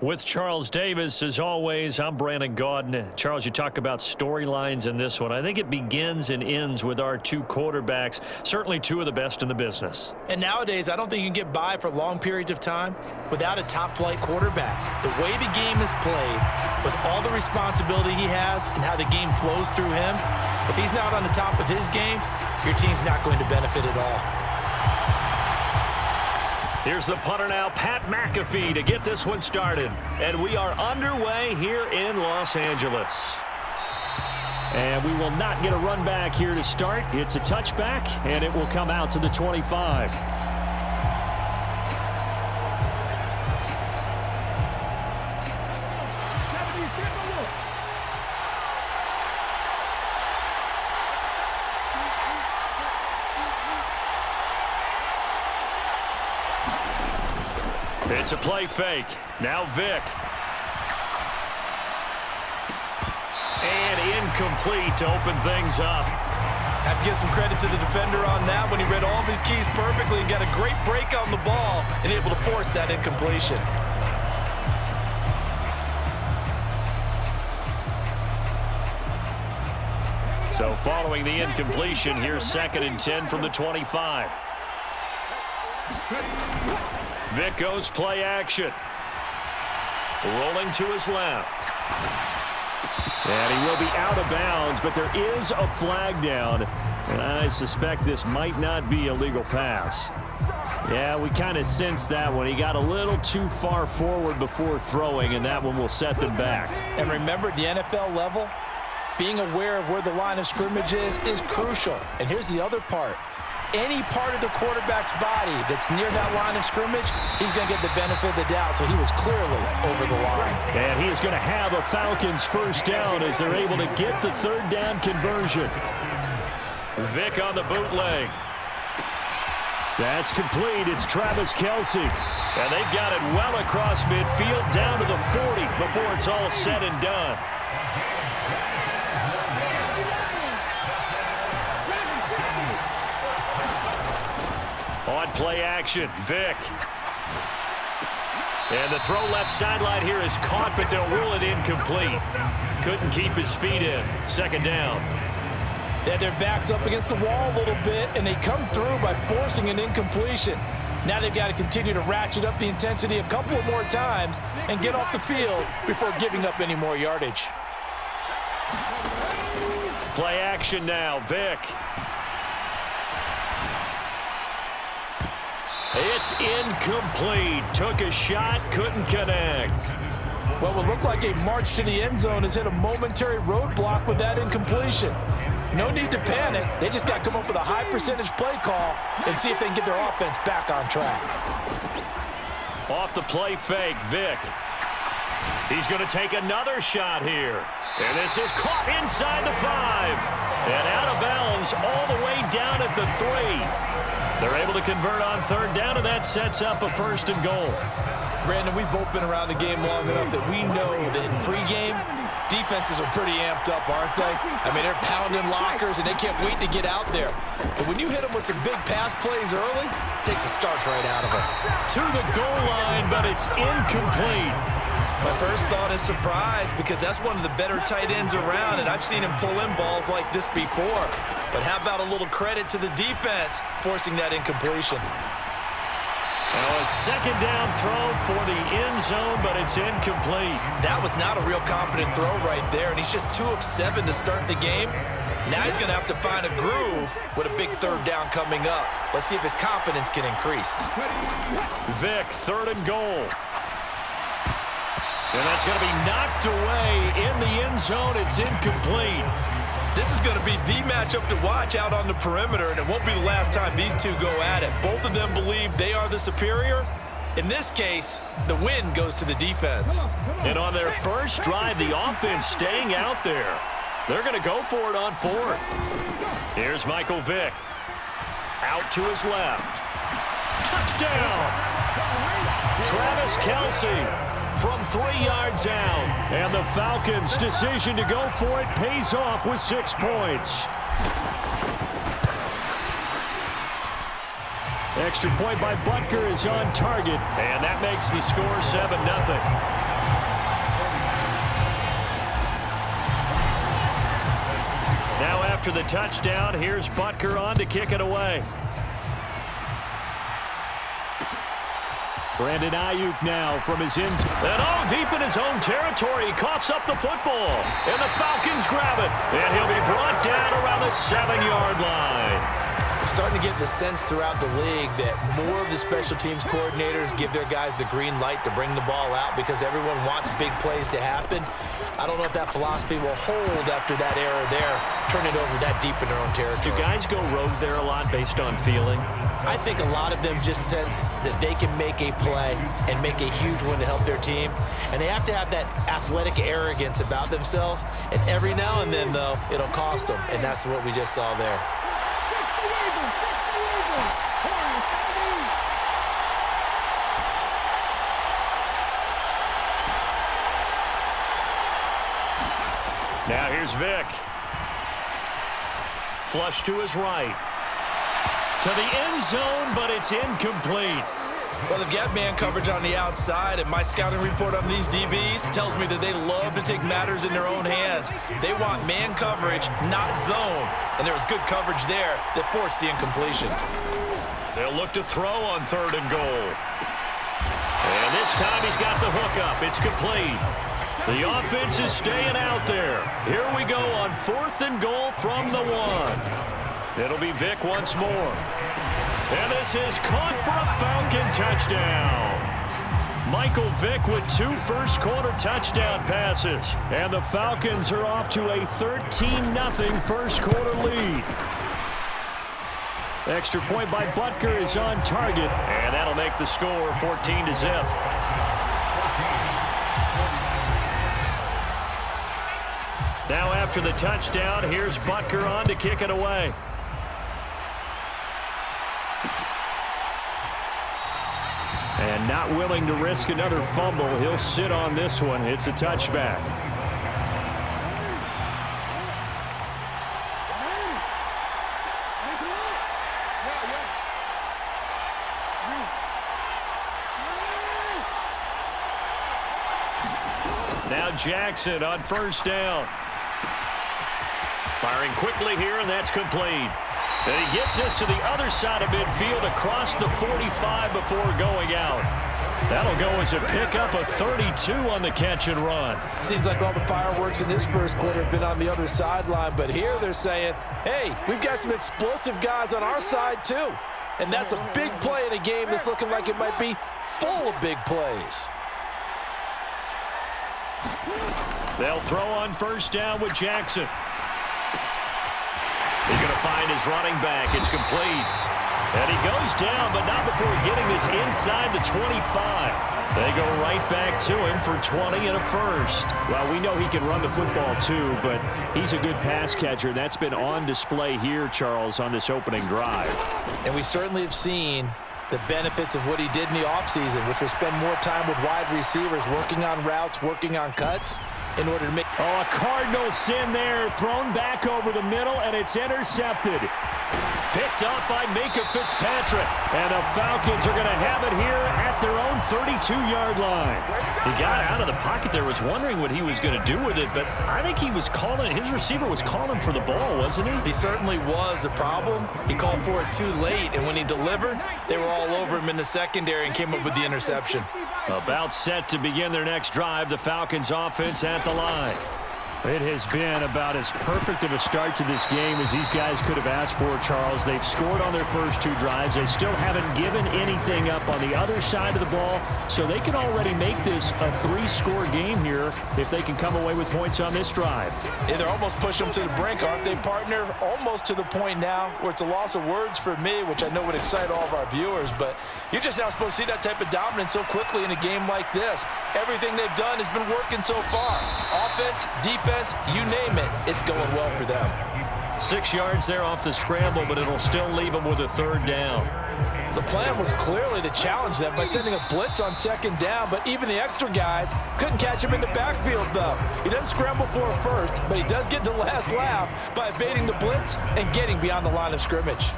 With Charles Davis, as always, I'm Brandon Gaudin. Charles, you talk about storylines in this one. I think it begins and ends with our two quarterbacks, certainly two of the best in the business. And nowadays, I don't think you can get by for long periods of time without a top-flight quarterback. The way the game is played, with all the responsibility he has and how the game flows through him, if he's not on the top of his game, your team's not going to benefit at all. Here's the punter now, Pat McAfee, to get this one started. And we are underway here in Los Angeles. And we will not get a run back here to start. It's a touchback, and it will come out to the 25. It's a play fake. Now Vick. And incomplete to open things up. Have to give some credit to the defender on that when he read all of his keys perfectly and got a great break on the ball and able to force that incompletion. So following the incompletion, here's 2nd and 10 from the 25. Vick goes play action. Rolling to his left. And he will be out of bounds, but there is a flag down. And I suspect this might not be a legal pass. Yeah, we kind of sensed that one. He got a little too far forward before throwing, and that one will set them back. And remember, at the NFL level, being aware of where the line of scrimmage is crucial. And here's the other part. Any part of the quarterback's body that's near that line of scrimmage, he's going to get the benefit of the doubt. So he was clearly over the line. And he is going to have a Falcons first down as they're able to get the 3rd down conversion. Vick on the bootleg. That's complete. It's Travis Kelce. And they've got it well across midfield down to the 40 before it's all said and done. On play action, Vick. And the throw left sideline here is caught, but they'll rule it incomplete. Couldn't keep his feet in. 2nd down. They had their backs up against the wall a little bit, and they come through by forcing an incompletion. Now they've got to continue to ratchet up the intensity a couple of more times and get off the field before giving up any more yardage. Play action now, Vick. It's incomplete. Took a shot, couldn't connect. What would look like a march to the end zone has hit a momentary roadblock with that incompletion. No need to panic. They just got to come up with a high percentage play call and see if they can get their offense back on track. Off the play fake, Vick. He's going to take another shot here. And this is caught inside the 5. And out of bounds all the way down at the 3. They're able to convert on 3rd down, and that sets up a 1st and goal. Brandon, we've both been around the game long enough that we know that in pregame, defenses are pretty amped up, aren't they? I mean, they're pounding lockers, and they can't wait to get out there. But when you hit them with some big pass plays early, it takes the starch right out of them. To the goal line, but it's incomplete. My first thought is surprise because that's one of the better tight ends around, and I've seen him pull in balls like this before. But how about a little credit to the defense forcing that incompletion? Now a 2nd down throw for the end zone, but it's incomplete. That was not a real confident throw right there, and he's just 2 of 7 to start the game. Now he's going to have to find a groove with a big 3rd down coming up. Let's see if his confidence can increase. Vick, 3rd and goal. And that's going to be knocked away in the end zone. It's incomplete. This is going to be the matchup to watch out on the perimeter, and it won't be the last time these two go at it. Both of them believe they are the superior. In this case, the win goes to the defense. And on their first drive, the offense staying out there. They're going to go for it on 4th. Here's Michael Vick. Out to his left. Touchdown! Travis Kelce from 3 yards out. And the Falcons' decision to go for it pays off with 6 points. Extra point by Butker is on target, and that makes the score 7-0. Now after the touchdown, here's Butker on to kick it away. Brandon Ayuk now from his end zone. And deep in his own territory. He coughs up the football. And the Falcons grab it. And he'll be brought down around the 7-yard line. I'm starting to get the sense throughout the league that more of the special teams coordinators give their guys the green light to bring the ball out because everyone wants big plays to happen. I don't know if that philosophy will hold after that error there. Turn it over that deep in their own territory. Do guys go rogue there a lot based on feeling? I think a lot of them just sense that they can make a play and make a huge one to help their team. And they have to have that athletic arrogance about themselves. And every now and then, though, it'll cost them. And that's what we just saw there. Now here's Vic. Flush to his right. To the end zone, but it's incomplete. Well, they've got man coverage on the outside, and my scouting report on these DBs tells me that they love to take matters in their own hands. They want man coverage, not zone. And there was good coverage there that forced the incompletion. They'll look to throw on 3rd and goal. And this time he's got the hook up. It's complete. The offense is staying out there. Here we go on 4th and goal from the 1. It'll be Vic once more. And this is caught for a Falcon touchdown. Michael Vick with 2 first-quarter touchdown passes. And the Falcons are off to a 13-0 first-quarter lead. Extra point by Butker is on target. And that'll make the score 14-0. Now after the touchdown, here's Butker on to kick it away. And not willing to risk another fumble. He'll sit on this one. It's a touchback. Now Jackson on 1st down. Firing quickly here, and that's complete. And he gets us to the other side of midfield across the 45 before going out. That'll go as a pickup of 32 on the catch and run. Seems like all the fireworks in this first quarter have been on the other sideline, but here they're saying, hey, we've got some explosive guys on our side too. And that's a big play in a game that's looking like it might be full of big plays. They'll throw on 1st down with Jackson. He's going to find his running back. It's complete. And he goes down, but not before getting this inside the 25. They go right back to him for 20 and a first. Well, we know he can run the football too, but he's a good pass catcher. That's been on display here, Charles, on this opening drive. And we certainly have seen the benefits of what he did in the offseason, which was spend more time with wide receivers, working on routes, working on cuts, in order to make... Oh, a Cardinal sin there, thrown back over the middle, and it's intercepted. Picked up by Minka Fitzpatrick. And the Falcons are going to have it here at their own 32-yard line. He got out of the pocket there, was wondering what he was going to do with it, but I think he was calling, his receiver was calling for the ball, wasn't he? He certainly was. The problem, he called for it too late, and when he delivered, they were all over him in the secondary and came up with the interception. About set to begin their next drive, the Falcons offense at the line. It has been about as perfect of a start to this game as these guys could have asked for, Charles. They've scored on their first 2 drives. They still haven't given anything up on the other side of the ball, so they can already make this a 3-score game here if they can come away with points on this drive. Yeah, they're almost pushing them to the brink, aren't they, partner? Almost to the point now where it's a loss of words for me, which I know would excite all of our viewers, but you're just now supposed to see that type of dominance so quickly in a game like this. Everything they've done has been working so far. Offense, defense, you name it, it's going well for them. 6 yards there off the scramble, but it'll still leave them with a 3rd down. The plan was clearly to challenge them by sending a blitz on 2nd down, but even the extra guys couldn't catch him in the backfield, though. He doesn't scramble for it first, but he does get the last laugh by evading the blitz and getting beyond the line of scrimmage.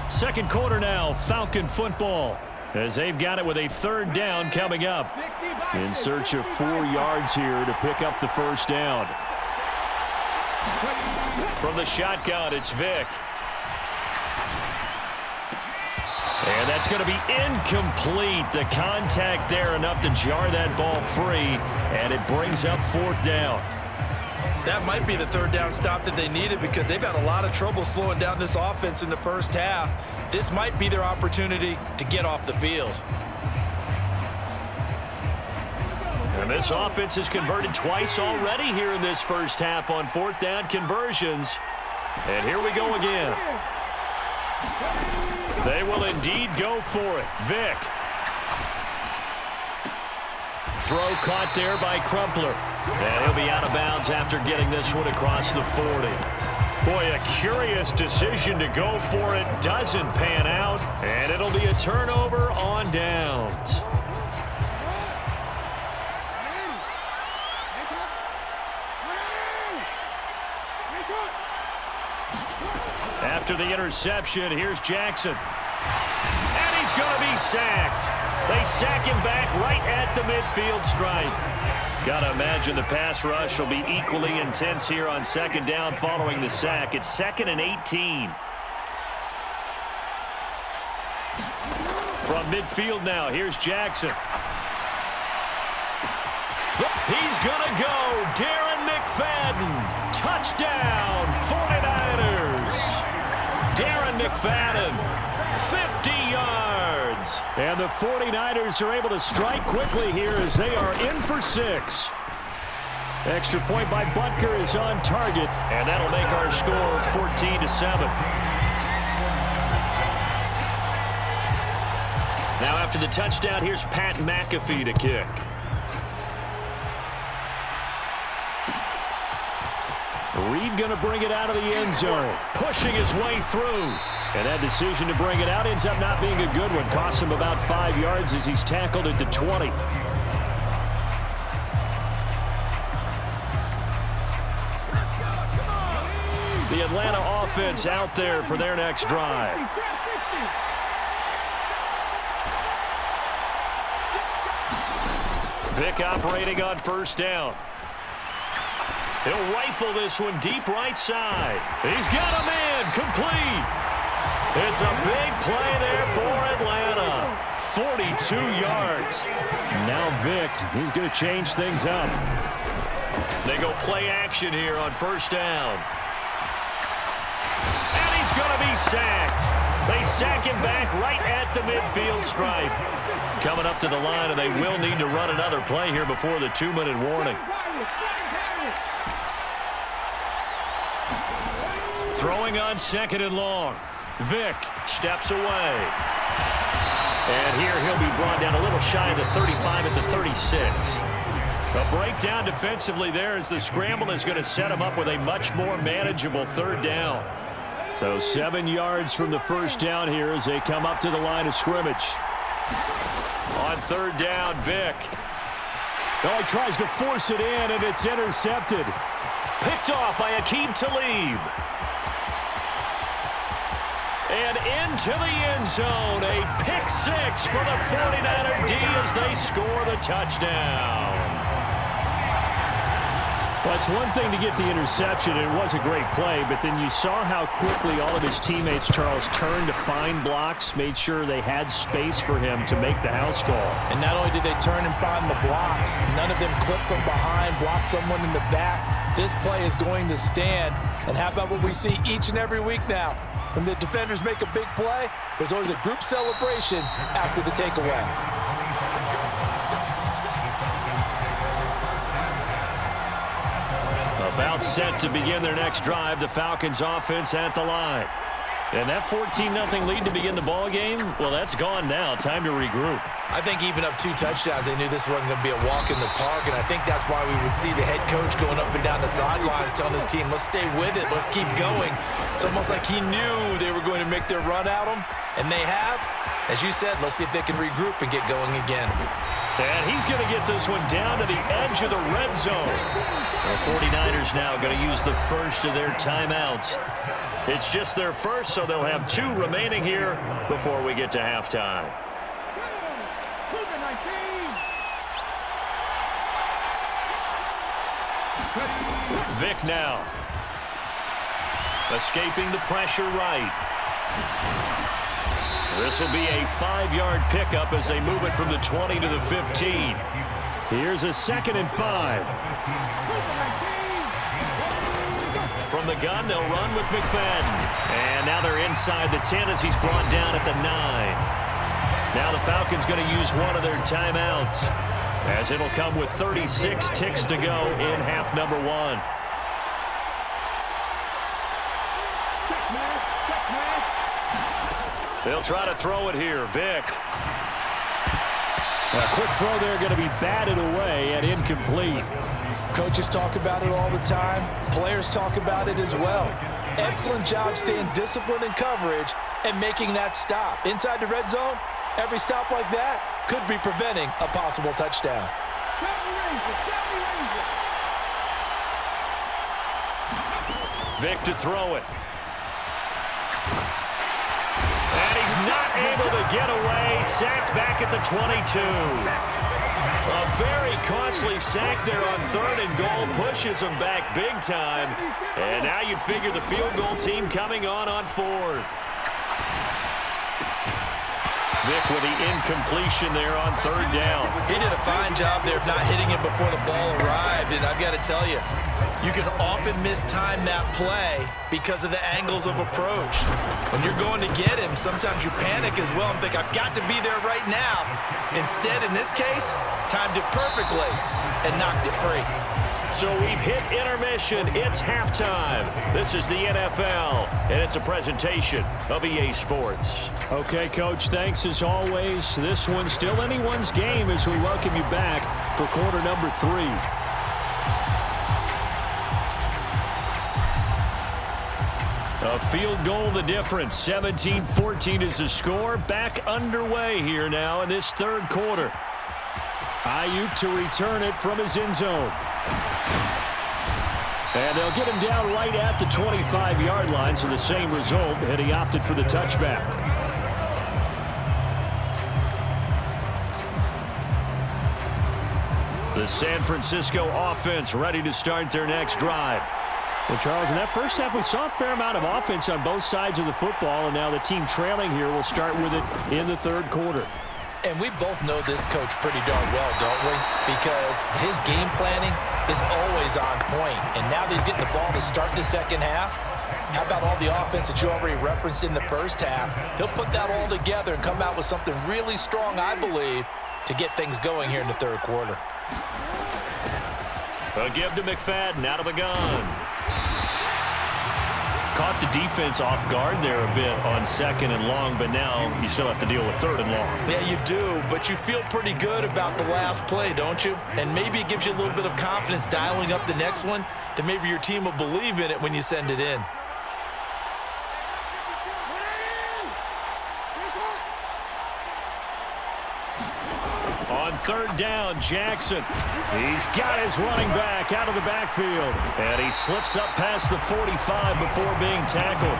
Second quarter now, Falcon football, as they've got it with a third down coming up. In search of 4 yards here to pick up the first down. From the shotgun, it's Vick. And that's going to be incomplete. The contact there enough to jar that ball free, and it brings up 4th down. That might be the third down stop that they needed because they've had a lot of trouble slowing down this offense in the first half. This might be their opportunity to get off the field. And this offense has converted twice already here in this first half on 4th down conversions. And here we go again. They will indeed go for it. Vick. Throw caught there by Crumpler. And he'll be out of bounds after getting this one across the 40. Boy, a curious decision to go for it. Doesn't pan out. And it'll be a turnover on downs. After the interception, here's Jackson. And he's going to be sacked. They sack him back right at the midfield stripe. Got to imagine the pass rush will be equally intense here on second down following the sack. It's 2nd and 18. From midfield now, here's Jackson. He's going to go. Darren McFadden. Touchdown, 49ers. Darren McFadden, 50 yards. And the 49ers are able to strike quickly here as they are in for 6. Extra point by Butker is on target, and that'll make our score 14-7. Now after the touchdown, here's Pat McAfee to kick. Reed going to bring it out of the end zone, pushing his way through. And that decision to bring it out ends up not being a good one. Costs him about 5 yards as he's tackled at the 20. The Atlanta offense out there for their next drive. Vick operating on first down. He'll rifle this one deep right side. He's got a man complete. It's a big play there for Atlanta. 42 yards. Now Vick, he's going to change things up. They go play action here on first down. And he's going to be sacked. They sack him back right at the midfield stripe. Coming up to the line, and they will need to run another play here before the 2-minute warning. Throwing on 2nd and long. Vick steps away. And here he'll be brought down a little shy of the 35 at the 36. A breakdown defensively there as the scramble is going to set him up with a much more manageable 3rd down. So 7 yards from the first down here as they come up to the line of scrimmage. On 3rd down, Vick. Oh, he tries to force it in, and it's intercepted. Picked off by Aqib Talib. And into the end zone, a pick 6 for the 49er D as they score the touchdown. Well, it's one thing to get the interception, and it was a great play, but then you saw how quickly all of his teammates, Charles, turned to find blocks, made sure they had space for him to make the house call. And not only did they turn and find the blocks, none of them clipped from behind, blocked someone in the back. This play is going to stand. And how about what we see each and every week now? When the defenders make a big play, there's always a group celebration after the takeaway. About set to begin their next drive, the Falcons offense at the line. And that 14-0 lead to begin the ball game, well, that's gone now. Time to regroup. I think even up 2 touchdowns, they knew this wasn't going to be a walk in the park, and I think that's why we would see the head coach going up and down the sidelines telling his team, let's stay with it, let's keep going. It's almost like he knew they were going to make their run at him, and they have. As you said, let's see if they can regroup and get going again. And he's going to get this one down to the edge of the red zone. The 49ers now going to use the first of their timeouts. It's just their first, so they'll have 2 remaining here before we get to halftime. Vick now. Escaping the pressure right. This will be a 5-yard pickup as they move it from the 20 to the 15. Here's a 2nd and 5. From the gun, they'll run with McFadden. And now they're inside the 10 as he's brought down at the 9. Now the Falcons going to use one of their timeouts, as it'll come with 36 ticks to go in half number 1. They'll try to throw it here. Vick. A quick throw there going to be batted away and incomplete. Coaches talk about it all the time. Players talk about it as well. Excellent job staying disciplined in coverage and making that stop. Inside the red zone, every stop like that could be preventing a possible touchdown. Vick to throw it. And he's not able to get away. Sacked back at the 22. A very costly sack there on 3rd and goal. Pushes him back big time. And now you'd figure the field goal team coming on 4th. Vick with the incompletion there on 3rd down. He did a fine job there of not hitting it before the ball arrived. And I've got to tell you, you can often mistime that play because of the angles of approach. When you're going to get him, sometimes you panic as well and think, I've got to be there right now. Instead, in this case, timed it perfectly and knocked it free. So we've hit intermission. It's halftime. This is the NFL, and it's a presentation of EA Sports. Okay, Coach, thanks as always. This one's still anyone's game as we welcome you back for quarter number 3. A field goal the difference. 17-14 is the score. Back underway here now in this 3rd quarter. Ayuk to return it from his end zone. And they'll get him down right at the 25-yard line, so the same result, and he opted for the touchback. The San Francisco offense ready to start their next drive. Well, Charles, in that first half, we saw a fair amount of offense on both sides of the football, and now the team trailing here will start with it in the 3rd quarter. And we both know this coach pretty darn well, don't we? Because his game planning is always on point. And now that he's getting the ball to start the 2nd half, how about all the offense that you already referenced in the first half? He'll put that all together and come out with something really strong, I believe, to get things going here in the 3rd quarter. A give to McFadden out of the gun. Caught the defense off guard there a bit on 2nd and long, but now you still have to deal with 3rd and long. Yeah, you do, but you feel pretty good about the last play, don't you? And maybe it gives you a little bit of confidence dialing up the next one, that maybe your team will believe in it when you send it in. On 3rd down, Jackson. He's got his running back out of the backfield. And he slips up past the 45 before being tackled.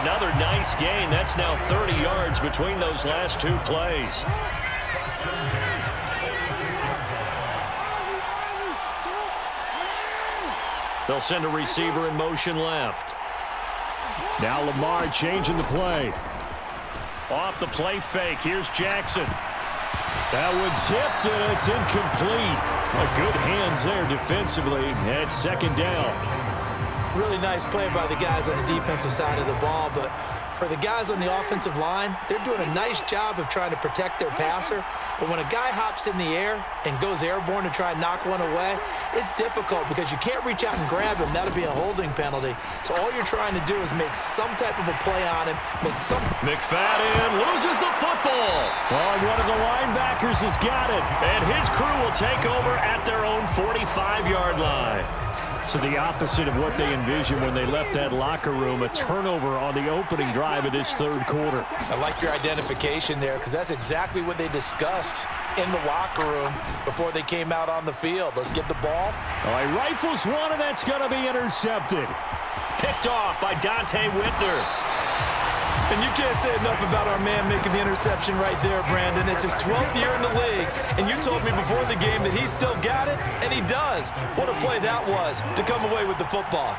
Another nice gain. That's now 30 yards between those last 2 plays. They'll send a receiver in motion left. Now Lamar changing the play. Off the play fake. Here's Jackson. That one tipped, and it's incomplete. Good hands there defensively, and it's 2nd down. Really nice play by the guys on the defensive side of the ball, but for the guys on the offensive line, they're doing a nice job of trying to protect their passer. But when a guy hops in the air and goes airborne to try and knock one away, it's difficult because you can't reach out and grab him. That'll be a holding penalty. So all you're trying to do is make some type of a play on him. McFadden loses the football. And one of the linebackers has got it. And his crew will take over at their own 45-yard line. So the opposite of what they envisioned when they left that locker room, a turnover on the opening drive of this third quarter. I like your identification there because that's exactly what they discussed in the locker room before they came out on the field. Let's get the ball. All right, rifles one, and that's going to be intercepted. Picked off by Dante Whitner. And you can't say enough about our man making the interception right there, Brandon. It's his 12th year in the league, and you told me before the game that he still got it, and he does. What a play that was to come away with the football.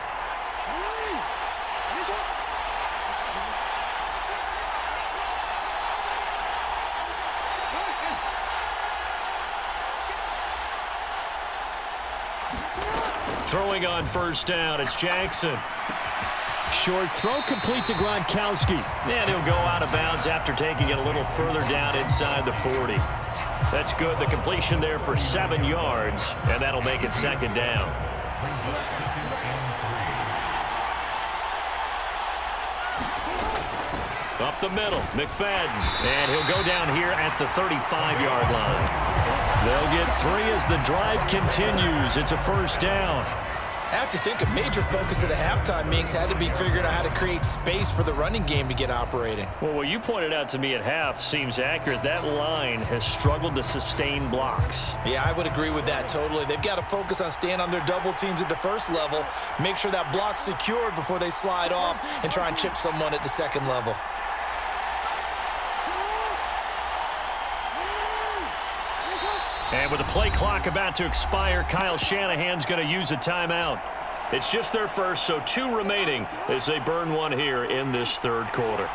Throwing on first down, it's Jackson. Short throw complete to Gronkowski. And he'll go out of bounds after taking it a little further down inside the 40. That's good. The completion there for 7 yards, and that'll make it second down. Up the middle, McFadden. And he'll go down here at the 35-yard line. They'll get 3 as the drive continues. It's a first down. I have to think a major focus of the halftime meetings had to be figuring out how to create space for the running game to get operating. Well, what you pointed out to me at half seems accurate. That line has struggled to sustain blocks. Yeah, I would agree with that totally. They've got to focus on staying on their double teams at the first level, make sure that block's secured before they slide off and try and chip someone at the second level. And with the play clock about to expire, Kyle Shanahan's going to use a timeout. It's just their first, so 2 remaining as they burn one here in this third quarter.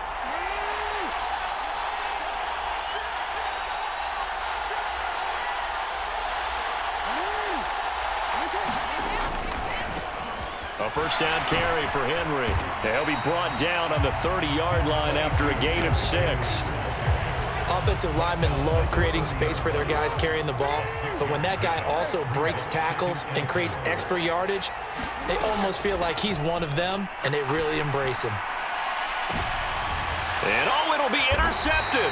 A first down carry for Henry. He'll be brought down on the 30-yard line after a gain of 6. Offensive linemen love creating space for their guys carrying the ball, but when that guy also breaks tackles and creates extra yardage, they almost feel like he's one of them, and they really embrace him. And it'll be intercepted.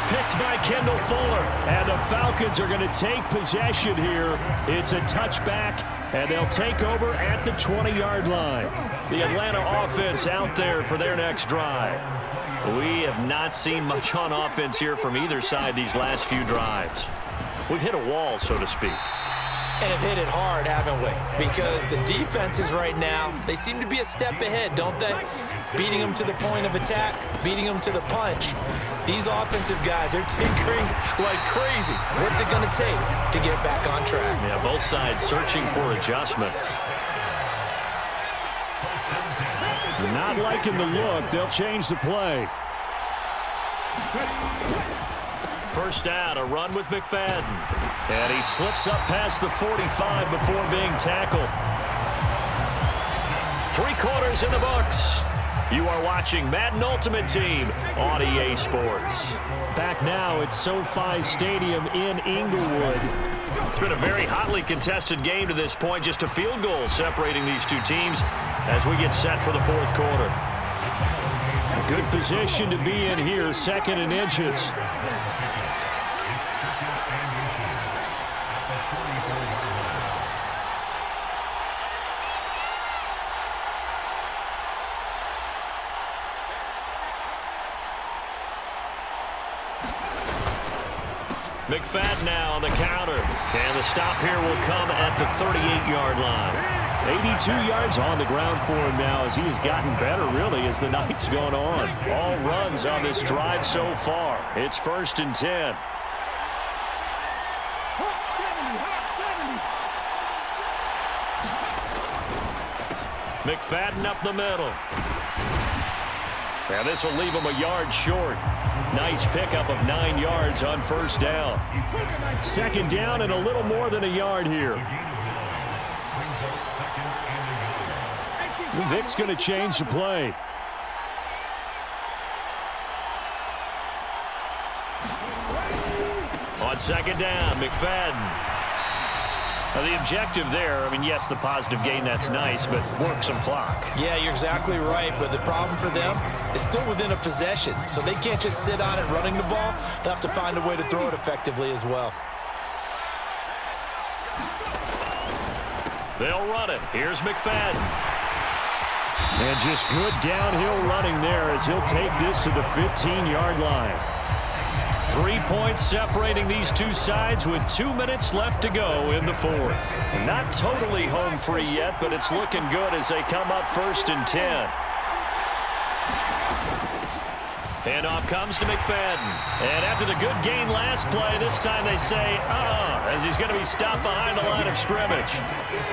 Picked by Kendall Fuller, and the Falcons are going to take possession here. It's a touchback, and they'll take over at the 20-yard line. The Atlanta offense out there for their next drive. We have not seen much on offense here from either side these last few drives. We've hit a wall, so to speak. And have hit it hard, haven't we? Because the defenses right now, they seem to be a step ahead, don't they? Beating them to the point of attack, beating them to the punch. These offensive guys are tinkering like crazy. What's it going to take to get back on track? Yeah, both sides searching for adjustments. Not liking the look. They'll change the play. First down, a run with McFadden. And he slips up past the 45 before being tackled. 3 quarters in the books. You are watching Madden Ultimate Team on EA Sports. Back now at SoFi Stadium in Inglewood. It's been a very hotly contested game to this point. Just a field goal separating these two teams as we get set for the fourth quarter. A good position to be in here, 2nd and inches. McFadden now on the counter. And the stop here will come at the 38-yard line. 82 yards on the ground for him now as he has gotten better, really, as the night's gone on. All runs on this drive so far. It's 1st and 10. McFadden up the middle. Now this will leave him a yard short. Nice pickup of 9 yards on first down. 2nd down and a little more than a yard here. Vic's going to change the play. On 2nd down, McFadden. Now the objective there, I mean, yes, the positive gain, that's nice, but work some clock. Yeah, you're exactly right, but the problem for them is still within a possession, so they can't just sit on it running the ball. They'll have to find a way to throw it effectively as well. They'll run it. Here's McFadden. And just good downhill running there as he'll take this to the 15-yard line. 3 points separating these two sides with 2 minutes left to go in the fourth. Not totally home free yet, but it's looking good as they come up 1st and 10. Handoff comes to McFadden. And after the good gain last play, this time they say, as he's going to be stopped behind the line of scrimmage.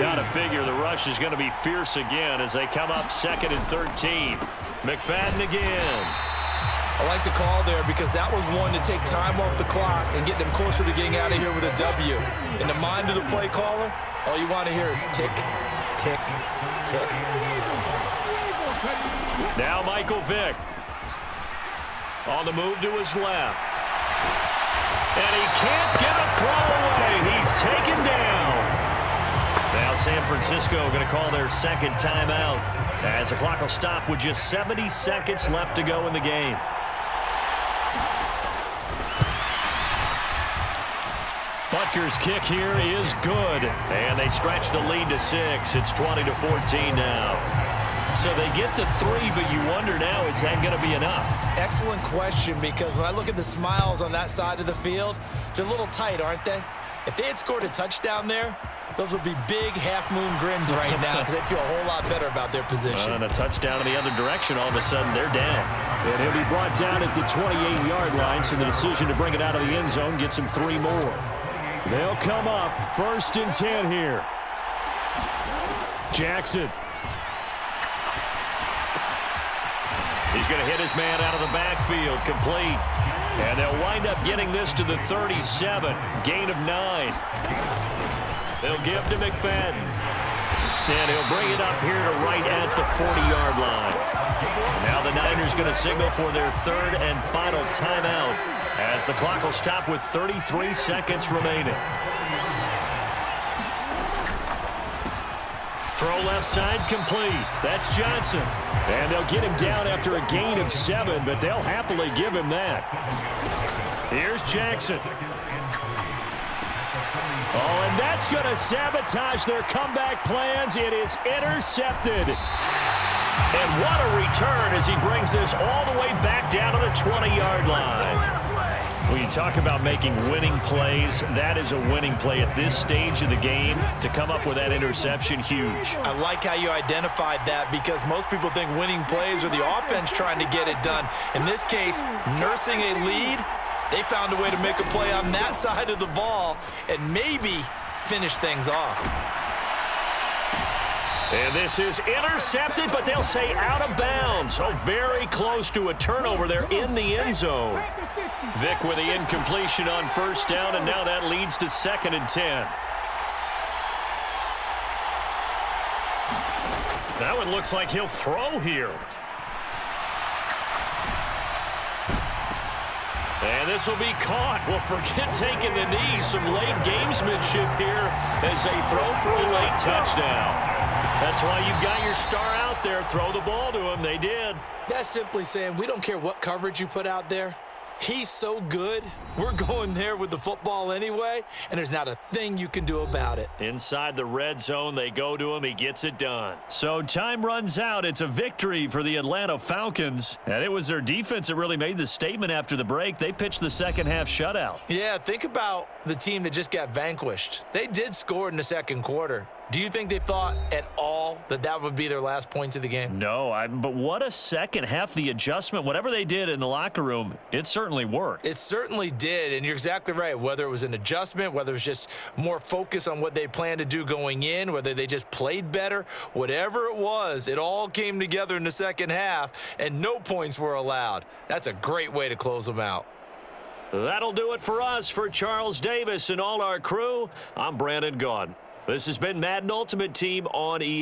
Got to figure the rush is going to be fierce again as they come up 2nd and 13. McFadden again. I like the call there because that was one to take time off the clock and get them closer to getting out of here with a W. In the mind of the play caller, all you want to hear is tick, tick, tick. Now Michael Vick. On the move to his left. And he can't get a throw away. He's taken down. Now San Francisco going to call their second timeout as the clock will stop with just 70 seconds left to go in the game. Butker's kick here is good. And they stretch the lead to 6. It's 20-14 now. So they get to 3, but you wonder now, is that going to be enough? Excellent question, because when I look at the smiles on that side of the field, they're a little tight, aren't they? If they had scored a touchdown there, those would be big half-moon grins right now because they'd feel a whole lot better about their position. And a touchdown in the other direction, all of a sudden they're down. And he'll be brought down at the 28-yard line, so the decision to bring it out of the end zone gets him 3 more. They'll come up 1st and 10 here. Jackson. He's going to hit his man out of the backfield, complete. And they'll wind up getting this to the 37, gain of 9. They'll give to McFadden. And he'll bring it up here to right at the 40-yard line. Now the Niners going to signal for their 3rd and final timeout as the clock will stop with 33 seconds remaining. Throw left side complete. That's Johnson. And they'll get him down after a gain of 7, but they'll happily give him that. Here's Jackson. Oh, and that's going to sabotage their comeback plans. It is intercepted. And what a return as he brings this all the way back down to the 20-yard line. When you talk about making winning plays, that is a winning play at this stage of the game. To come up with that interception, huge. I like how you identified that because most people think winning plays are the offense trying to get it done. In this case, nursing a lead, they found a way to make a play on that side of the ball and maybe finish things off. And this is intercepted, but they'll say out of bounds. So very close to a turnover there in the end zone. Vick with the incompletion on 1st down, and now that leads to 2nd and 10. That one looks like he'll throw here. And this will be caught. Well, forget taking the knee. Some late gamesmanship here as they throw for a late touchdown. That's why you've got your star out there. Throw the ball to him. They did. That's simply saying we don't care what coverage you put out there. He's so good, we're going there with the football anyway, and there's not a thing you can do about it. Inside the red zone, they go to him. He gets it done. So time runs out. It's a victory for the Atlanta Falcons, and it was their defense that really made the statement after the break. They pitched the second half shutout. Yeah, think about the team that just got vanquished. They did score in the second quarter. Do you think they thought at all that that would be their last points of the game? No, but what a second half. The adjustment, whatever they did in the locker room, it certainly worked. It certainly did, and you're exactly right. Whether it was an adjustment, whether it was just more focus on what they planned to do going in, whether they just played better, whatever it was, it all came together in the second half, and no points were allowed. That's a great way to close them out. That'll do it for us. For Charles Davis and all our crew, I'm Brandon Gaudin. This has been Madden Ultimate Team on EA.